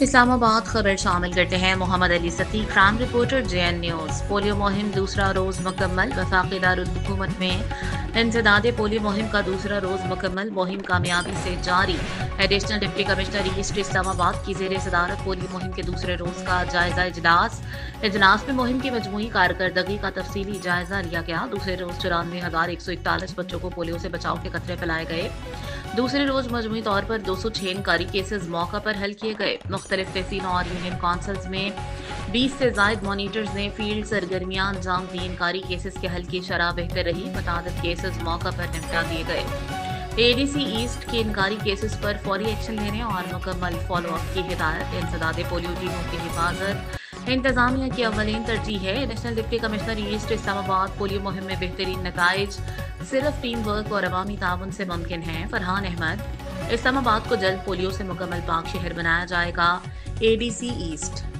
इस्लामाबाद खबर शामिल करते हैं। Mohammad Ali Satik, crime reporter, JN news. Polio मुहिम दूसरा रोज मुकम्मल। वफाकी दारुल-हुकूमत में इंसदाद पोलियो मुहिम का दूसरा रोज मुकम्मल। मुहिम कामयाबी से जारी। Additional deputy commissioner east Islamabad की जेर सदारत पोलियो मुहिम के दूसरे रोज का जायजा इजलास। इजलास में मुहिम की मजमूई कारकर्दगी का तफसीली जायजा लिया गया। दूसरे रोज 94,141 बच्चों को पोलियो से बचाव के कतरे पिलाए गए। दूसरे रोज मजमूई तौर पर 206 इनकारी केसेज मौका पर हल किए गए। मुख्तलिफ तहसीलों और यूनियन काउंसिल्स में 20 से जायद मॉनिटर्स ने फील्ड सरगर्मियां अंजाम दी। इनकारी केसेस के हल की शरह बेहतर रही। मुतादिद केसेस मौका पर निपटा दिए गए। ADC ईस्ट के इनकारी केसेस पर फौरी एक्शन लेने और मुकम्मल फॉलोअप की हिदायत। इंसदाद पोलियो टीमों की हिफाजत इंतजामिया की अव्वलीन तरजीह है। National deputy commissioner east Islamabad polio मुहिम में बेहतरीन नताइज सिर्फ टीम वर्क और अवामी ताउन से मुमकिन है। फरहान अहमद, इस्लामाबाद को जल्द पोलियो से मुकम्मल पाक शहर बनाया जाएगा। ADC east.